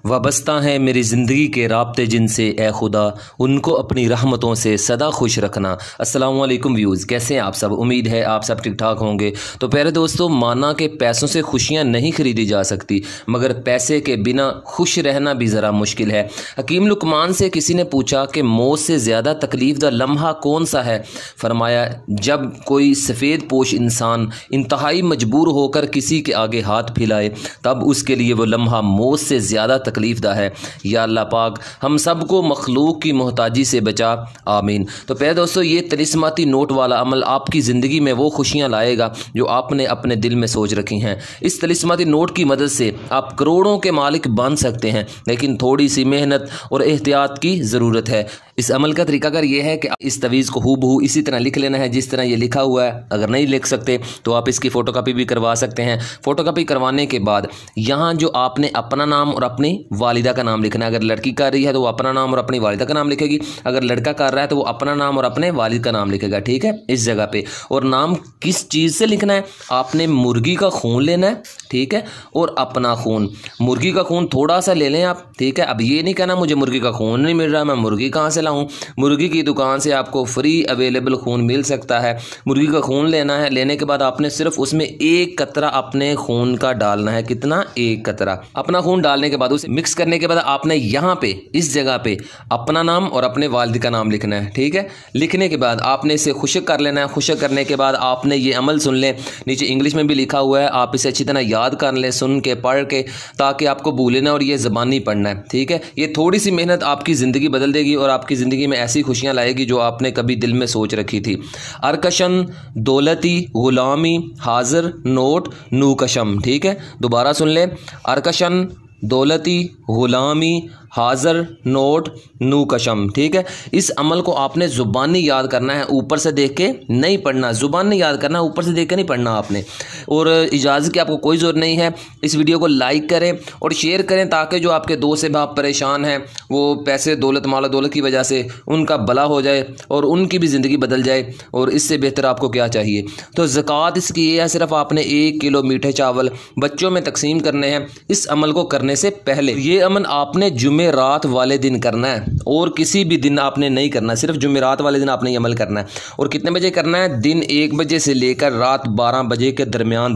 वाबस्ता हैं मेरी ज़िंदगी के राब्ते जिनसे ए खुदा, उनको अपनी रहमतों से सदा खुश रखना। अस्सलाम वालेकुम व्यूज़, कैसे हैं आप सब? उम्मीद है आप सब ठीक ठाक होंगे। तो प्यारे दोस्तों, माना कि पैसों से खुशियां नहीं खरीदी जा सकती, मगर पैसे के बिना खुश रहना भी ज़रा मुश्किल है। हकीम लुकमान से किसी ने पूछा कि मौत से ज़्यादा तकलीफ़दा लम्हा कौन सा है? फरमाया, जब कोई सफ़ेद पोश इंसान इंतहाई मजबूर होकर किसी के आगे हाथ फैलाए, तब उसके लिए वो लम्हा मौत से ज़्यादा तकलीफ़दा है। या अल्लाह पाक हम सब को मखलूक की मोहताजी से बचा, आमीन। तो प्यारे दोस्तों, ये तलिस्माती नोट वाला अमल आपकी ज़िंदगी में वो खुशियाँ लाएगा जो आपने अपने दिल में सोच रखी हैं। इस तलिस्माती नोट की मदद से आप करोड़ों के मालिक बन सकते हैं, लेकिन थोड़ी सी मेहनत और एहतियात की ज़रूरत है। इस अमल का तरीकाकार ये है कि इस तवीज़ को हूबहू इसी तरह लिख लेना है जिस तरह ये लिखा हुआ है। अगर नहीं लिख सकते तो आप इसकी फ़ोटोकॉपी भी करवा सकते हैं। फ़ोटोकॉपी करवाने के बाद यहाँ जो आपने अपना नाम और अपनी वालिदा का नाम लिखना है। अगर लड़की कर रही है तो वो अपना नाम और अपनी वालिदा का नाम लिखेगी, अगर लड़का कर रहा है तो वो अपना नाम और अपने वालिद का नाम लिखेगा, ठीक है, इस जगह पे। और नाम किस चीज़ से लिखना है? आपने मुर्गी का खून लेना है, ठीक है, और अपना खून। मुर्गी का खून थोड़ा सा ले लें आप, ठीक है। अब ये नहीं कहना मुझे मुर्गी का खून नहीं मिल रहा, मैं मुर्गी कहाँ से लाऊं? मुर्गी की दुकान से आपको फ्री अवेलेबल खून मिल सकता है। मुर्गी का खून लेना है, लेने के बाद आपने सिर्फ उसमें एक कतरा अपने खून का डालना है। कितना? एक कतरा। अपना खून डालने के बाद उसे मिक्स करने के बाद आपने यहाँ पे इस जगह पे अपना नाम और अपने वालिद का नाम लिखना है, ठीक है। लिखने के बाद आपने इसे खुश्क कर लेना है। खुश्क करने के बाद आपने ये अमल सुन लें, नीचे इंग्लिश में भी लिखा हुआ है, आप इसे अच्छी तरह याद कर लें, सुन के पढ़ के, ताकि आपको भूले ना, और ये ज़बानी पढ़ना है, ठीक है। ये थोड़ी सी मेहनत आपकी ज़िंदगी बदल देगी और आपकी ज़िंदगी में ऐसी खुशियाँ लाएगी जो आपने कभी दिल में सोच रखी थी। अरकशन दौलती गुलामी हाजिर नोट नूकशम, ठीक है, दोबारा सुन लें। अरकशन दौलती गुलामी हाज़र नोट नूकशम, ठीक है। इस अमल को आपने ज़ुबानी याद करना है, ऊपर से देख के नहीं पढ़ना। ज़ुबानी याद करना है, ऊपर से देख के नहीं पढ़ना आपने। और इजाज़त की आपको कोई ज़रूरत नहीं है। इस वीडियो को लाइक करें और शेयर करें ताकि जो आपके दोस्त से आप परेशान हैं, वो पैसे दौलत माला दौलत की वजह से उनका भला हो जाए और उनकी भी ज़िंदगी बदल जाए। और इससे बेहतर आपको क्या चाहिए? तो ज़कात इसकी ये है, सिर्फ आपने 1 किलो मीठे चावल बच्चों में तकसीम करने हैं। इस अमल को करने से पहले ये अमल आपने जुमेरात वाले दिन करना है और किसी भी दिन आपने नहीं करना, सिर्फ जुमेरात वाले दिन आपने ये अमल करना है। और कितने बजे करना है? दिन 1 बजे से लेकर रात 12 बजे के दरमियान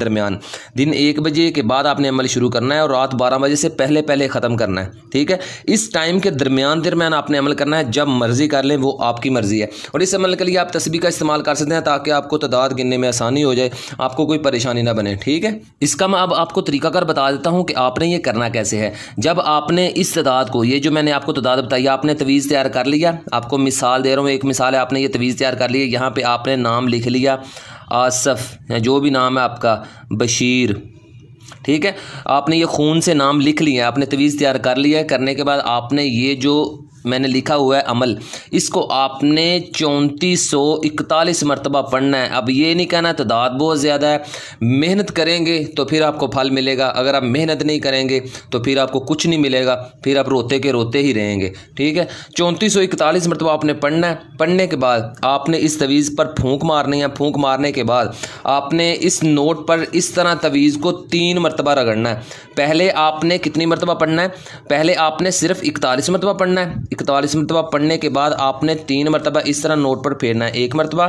दिन 1 बजे के बाद आपने अमल शुरू करना है और रात 12 बजे से पहले ख़त्म करना है, ठीक है। इस टाइम के दरमियान आपने अमल करना है। जब मर्जी कर लें, वो आपकी मर्जी है। और इस अमल के लिए आप तस्बीह का इस्तेमाल कर सकते हैं ताकि आपको तादाद गिनने में आसानी हो जाए, आपको कोई परेशानी ना बने, ठीक है। इसका मैं अब आपको तरीकाकार बता देता हूँ कि आपने ये करना कैसे है। जब आपने इस तादाद को, ये जो मैंने आपको तादाद बताई, आपने तवीज़ तैयार कर लिया। आपको मिसाल दे रहा हूँ, एक मिसाल है, आपने ये तवीज़ तैयार कर लिया। यहाँ पे आपने नाम लिख लिया आसफ़, जो भी नाम है आपका, बशीर, ठीक है। आपने ये खून से नाम लिख लिया, आपने तवीज़ तैयार कर लिया है। करने के बाद आपने ये जो मैंने लिखा हुआ है अमल, इसको आपने 3441 मरतबा पढ़ना है। अब ये नहीं कहना तादाद बहुत ज़्यादा है, मेहनत करेंगे तो फिर आपको फल मिलेगा, अगर आप मेहनत नहीं करेंगे तो फिर आपको कुछ नहीं मिलेगा, फिर आप रोते के रोते ही रहेंगे, ठीक है। 3441 मरतबा आपने पढ़ना है। पढ़ने के बाद आपने इस तवीज़ पर फूंक मारनी है। फूंक मारने के बाद आपने इस नोट पर इस तरह तवीज़ को 3 मरतबा रगड़ना है। पहले आपने कितनी मरतबा पढ़ना है? पहले आपने सिर्फ 41 मरतबा पढ़ना है। 41 मरतबा पढ़ने के बाद आपने 3 मरतबा इस तरह नोट पर फेरना है। 1 मरतबा,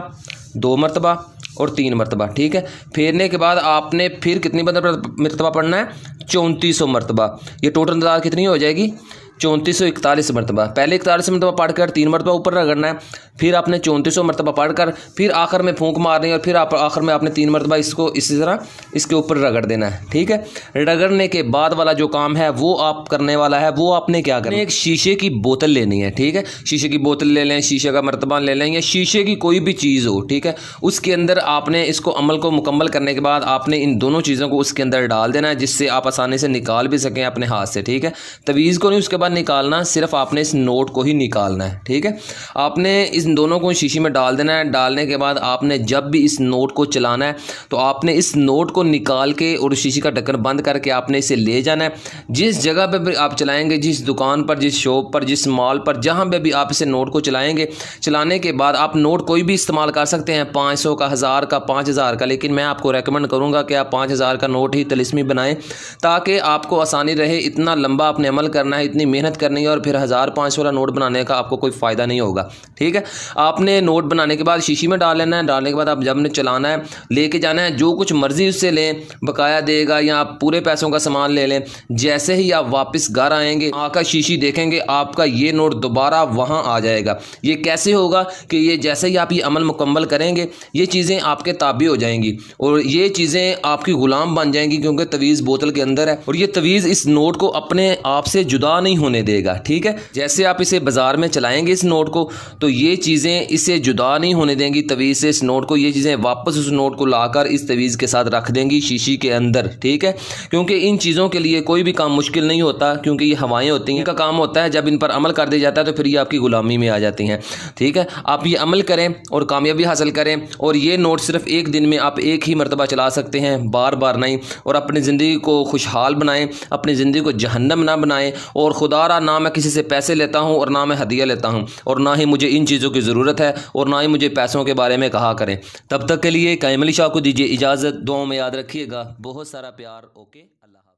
2 मरतबा और 3 मरतबा, ठीक है। फेरने के बाद आपने फिर कितनी मरतबा पढ़ना है? 3400 मरतबा। ये टोटल तादाद कितनी हो जाएगी? 3441 मरतबा। पहले 41 मरतबा पढ़कर 3 मरतबा ऊपर रगड़ना है, फिर आपने 3400 मरतबा पढ़कर फिर आखिर में फूंक मारनी है और फिर आप आखिर में आपने 3 मरतबा इसको इसी तरह इसके ऊपर रगड़ देना है, ठीक है। रगड़ने के बाद वाला जो काम है वो आप करने वाला है, वो आपने क्या करना है? एक शीशे की बोतल लेनी है, ठीक है। शीशे की बोतल ले लें, शीशे का मरतबा ले लें, या शीशे की कोई भी चीज़ हो, ठीक है। उसके अंदर आपने इसको अमल को मुकम्मल करने के बाद आपने इन दोनों चीज़ों को उसके अंदर डाल देना है, जिससे आप आसानी से निकाल भी सकें अपने हाथ से, ठीक है। तवीज़ को नहीं, उसके बाद निकालना, सिर्फ आपने इस नोट को ही निकालना है। ठीक है, आपने इस दोनों को शीशी में डाल देना है। डालने के बाद आपने जब भी इस नोट को चलाना है तो आपने इस नोट को निकाल के और शीशी का ढक्कन बंद करके आपने इसे ले जाना है। जिस जगह पे भी आप चलाएंगे, जिस दुकान पर, जिस शॉप पर, जिस मॉल पर, जहाँ पे भी आप इसे नोट को चलाएंगे, चलाने के बाद आप नोट कोई भी इस्तेमाल कर सकते हैं, 500 का, 1000 का, 5000 का, लेकिन मैं आपको रेकमेंड करूँगा कि आप 5000 का नोट ही तिलिस्मी बनाएं ताकि आपको आसानी रहे। इतना लंबा आपने अमल करना है, इतनी मेहनत करनी है और फिर 1000-500 वाला नोट बनाने का आपको कोई फ़ायदा नहीं होगा। ठीक है, आपने नोट बनाने के बाद शीशी में डाल लेना है। डालने के बाद आप जब ने चलाना है, लेके जाना है, जो कुछ मर्जी उससे लें, बकाया देगा या आप पूरे पैसों का सामान ले लें। जैसे ही आप वापस घर आएंगे, आकर शीशी देखेंगे, आपका ये नोट दोबारा वहाँ आ जाएगा। ये कैसे होगा कि ये जैसे ही आप ये अमल मुकम्मल करेंगे, ये चीज़ें आपके ताबे हो जाएंगी और ये चीज़ें आपकी ग़ुलाम बन जाएंगी, क्योंकि तवीज़ बोतल के अंदर है और ये तवीज़ इस नोट को अपने आप से जुदा नहीं होने देगा। ठीक है, जैसे आप इसे बाज़ार में चलाएंगे इस नोट को, तो ये चीज़ें इसे जुदा नहीं होने देंगी तवीज़ से, इस नोट को। ये चीज़ें वापस उस नोट को लाकर इस तवीज़ के साथ रख देंगी शीशी के अंदर। ठीक है, क्योंकि इन चीज़ों के लिए कोई भी काम मुश्किल नहीं होता, क्योंकि ये हवाएं होती हैं। इनका काम होता है जब इन पर अमल कर दिया जाता है तो फिर ये आपकी ग़ुलामी में आ जाती हैं। ठीक है, आप ये अमल करें और कामयाबी हासिल करें। और ये नोट सिर्फ एक दिन में आप एक ही मरतबा चला सकते हैं, बार बार नहीं। और अपनी ज़िंदगी को खुशहाल बनाएं, अपनी ज़िंदगी को जहन्नम ना बनाएं। और खुदारा, ना मैं किसी से पैसे लेता हूँ और ना मैं हदिया लेता हूँ और ना ही मुझे इन चीज़ों की ज़रूरत है और ना ही मुझे पैसों के बारे में कहा करें। तब तक के लिए कायम अली शाह को दीजिए इजाज़त। दुआओं में याद रखिएगा। बहुत सारा प्यार। ओके, अल्लाह।